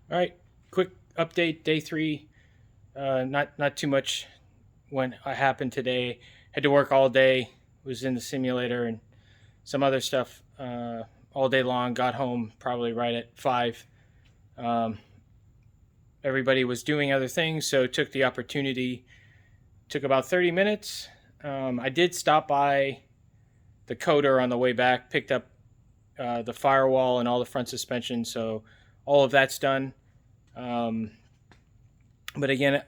All right, quick update. Day three. Not too much when happened today. Had to work all day. Was in the simulator and some other stuff all day long. Got home probably right at 5. Um, Everybody was doing other things, so took the opportunity. Took about 30 minutes. I did stop by the coder on the way back. Picked up the firewall and all the front suspension, so all of that's done. Um, but again,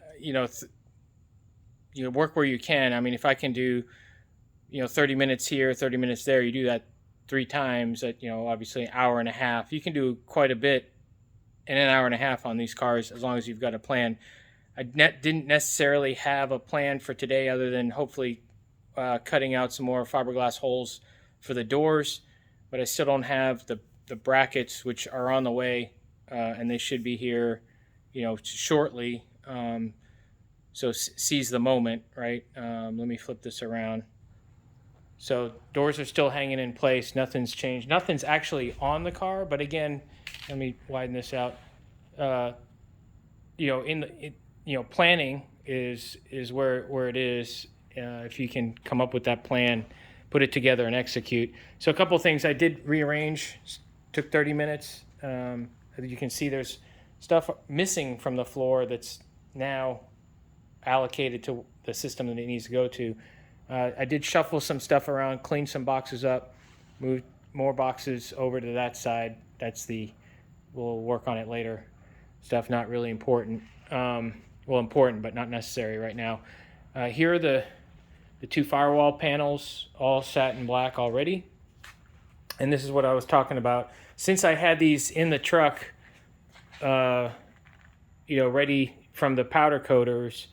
work where you can. I mean, if I can do 30 minutes here, 30 minutes there, you do that 3 times at obviously an hour and a half. You can do quite a bit in an hour and a half on these cars as long as you've got a plan. Didn't necessarily have a plan for today other than hopefully cutting out some more fiberglass holes for the doors, but I still don't have the brackets, which are on the way, and they should be here shortly. So seize the moment, right? Let me flip this around. So doors are still hanging in place. Nothing's changed. Nothing's actually on the car, but again, let me widen this out. Uh, planning is where it is. If you can come up with that plan, put it together and execute. So a couple of things I did rearrange. Took 30 minutes. As you can see, there's stuff missing from the floor that's now allocated to the system that it needs to go to. I did shuffle some stuff around, clean some boxes up, moved more boxes over to that side. We'll work on it later. Stuff not really important. Important, but not necessary right now. Here are the 2 firewall panels, all satin black already. And this is what I was talking about. Since I had these in the truck, ready from the powder coaters,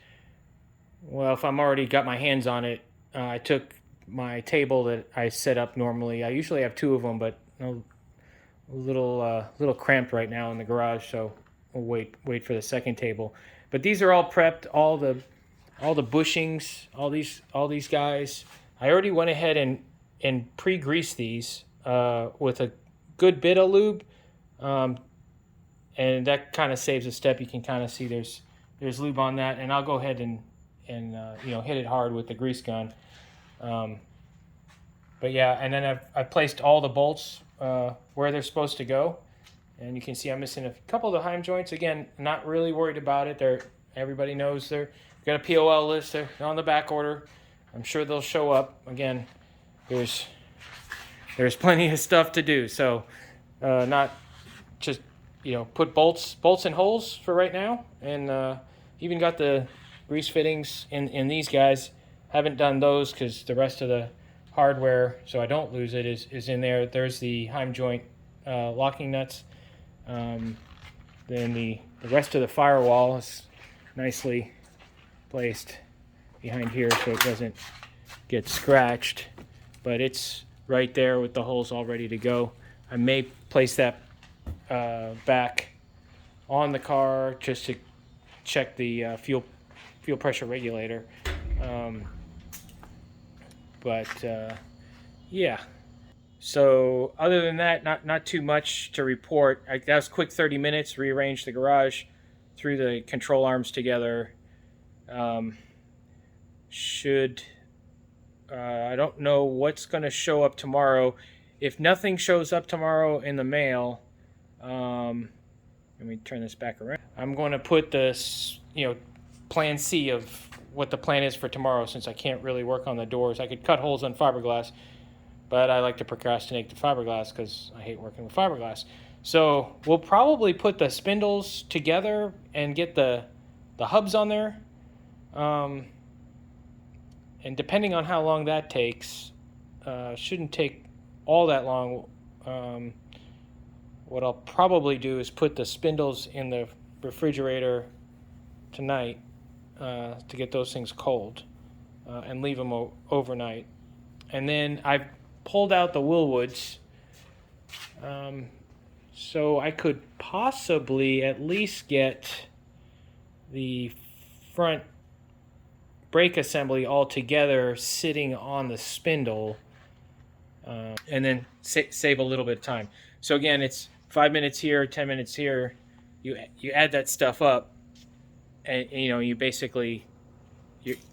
well, if I'm already got my hands on it, I took my table that I set up normally. I usually have 2 of them, but a little cramped right now in the garage, so we'll wait for the second table. But these are all prepped, all the bushings, all these guys. I already went ahead and pre-greased these with a good bit of lube, and that kind of saves a step. You can kind of see there's lube on that, and I'll go ahead and hit it hard with the grease gun. But yeah, and then I've placed all the bolts where they're supposed to go, and you can see I'm missing a couple of the heim joints. Again, not really worried about it. Everybody knows they've got a POL list. They're on the back order. I'm sure they'll show up. Again, there's plenty of stuff to do, so not just put bolts in holes for right now, and even got the grease fittings in these guys. Haven't done those because the rest of the hardware, so I don't lose it, is in there. There's the heim joint locking nuts. Then the rest of the firewall is nicely placed behind here so it doesn't get scratched, but it's right there with the holes all ready to go. I may place that back on the car just to check the fuel pressure regulator. Yeah. So other than that, not too much to report. That was quick 30 minutes. Rearranged the garage, threw the control arms together. I don't know what's going to show up tomorrow. If nothing shows up tomorrow in the mail, let me turn this back around. I'm going to put this, plan C of what the plan is for tomorrow, since I can't really work on the doors. I could cut holes on fiberglass, but I like to procrastinate the fiberglass because I hate working with fiberglass. So we'll probably put the spindles together and get the hubs on there. And depending on how long that takes, shouldn't take all that long. What I'll probably do is put the spindles in the refrigerator tonight to get those things cold, and leave them overnight. And then I've pulled out the Willwoods, so I could possibly at least get the front brake assembly all together sitting on the spindle, and then save a little bit of time. So again, it's 5 minutes here, 10 minutes here. you add that stuff up, and you know you basically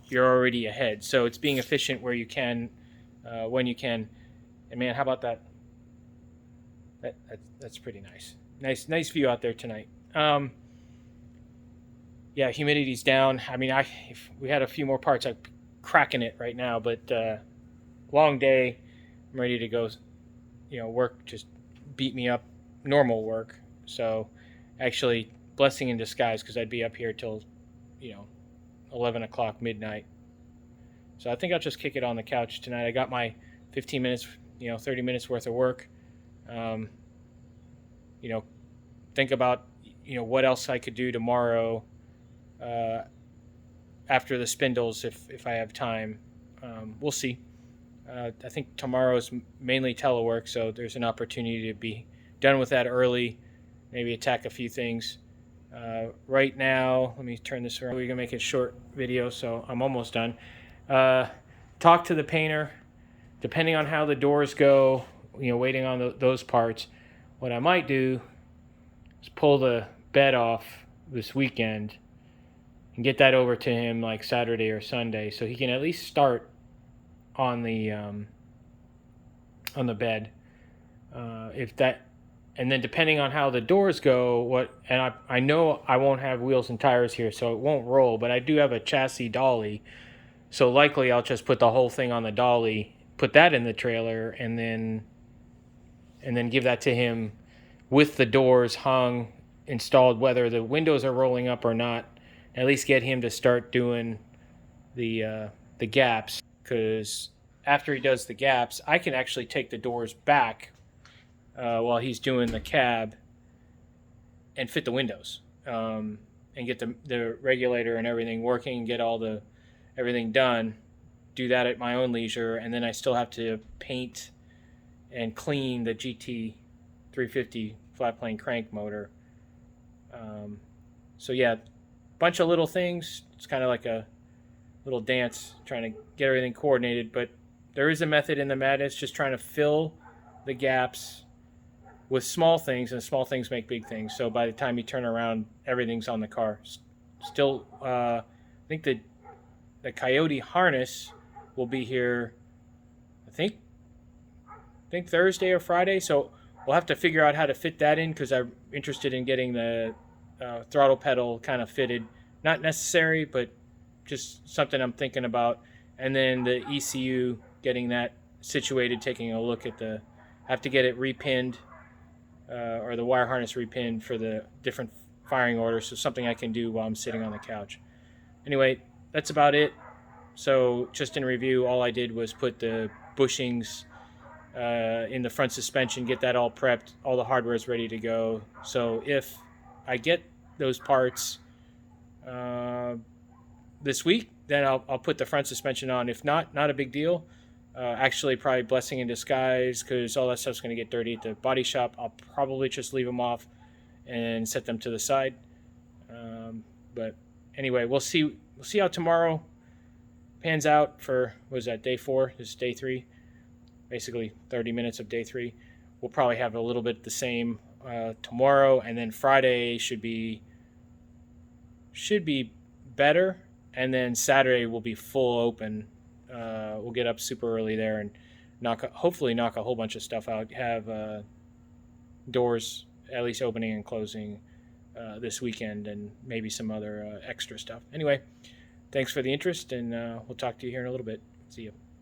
you're already ahead. So it's being efficient where you can, when you can. And man, how about that? That's pretty nice. Nice view out there tonight. Yeah, humidity's down. I mean, if we had a few more parts, I'm cracking it right now. But long day. I'm ready to go. You know, work just beat me up. Normal work. So, actually, blessing in disguise because I'd be up here till, 11 o'clock midnight. So I think I'll just kick it on the couch tonight. I got my 15 minutes, 30 minutes worth of work. Think about, what else I could do tomorrow after the spindles if I have time. We'll see. I think tomorrow is mainly telework, so there's an opportunity to be done with that early, maybe attack a few things. Right now, let me turn this around. We're going to make it a short video, so I'm almost done. Talk to the painter. Depending on how the doors go, waiting on those parts, what I might do is pull the bed off this weekend and get that over to him like Saturday or Sunday so he can at least start on the bed. If that, and then depending on how the doors go, I know I won't have wheels and tires here, so it won't roll, but I do have a chassis dolly, so likely I'll just put the whole thing on the dolly, put that in the trailer, and then give that to him with the doors hung, installed, whether the windows are rolling up or not. At least get him to start doing the gaps, because after he does the gaps, I can actually take the doors back while he's doing the cab and fit the windows, and get the regulator and everything working, get everything done, do that at my own leisure, and then I still have to paint and clean the GT 350 flat plane crank motor. So yeah, bunch of little things. It's kind of like a little dance trying to get everything coordinated, but there is a method in the madness, just trying to fill the gaps with small things, and small things make big things. So by the time you turn around, everything's on the car. Still, I think the Coyote harness will be here, I think Thursday or Friday. So we'll have to figure out how to fit that in, because I'm interested in getting the throttle pedal kind of fitted. Not necessary, but just something I'm thinking about. And then the ECU, getting that situated, taking a look at have to get it repinned, or the wire harness repinned for the different firing orders. So something I can do while I'm sitting on the couch. Anyway, that's about it. So just in review, all I did was put the bushings in the front suspension, get that all prepped, all the hardware is ready to go. So if I get those parts this week, then I'll put the front suspension on. If not a big deal. Actually, probably blessing in disguise, because all that stuff's going to get dirty at the body shop. I'll probably just leave them off and set them to the side. But anyway, we'll see how tomorrow pans out for, what is that, day 4? This is day 3. Basically 30 minutes of day 3. We'll probably have a little bit the same tomorrow, and then Friday should be better, and then Saturday will be full open. We'll get up super early there and hopefully knock a whole bunch of stuff out. Have doors at least opening and closing this weekend, and maybe some other extra stuff. Anyway, thanks for the interest, and we'll talk to you here in a little bit. See you.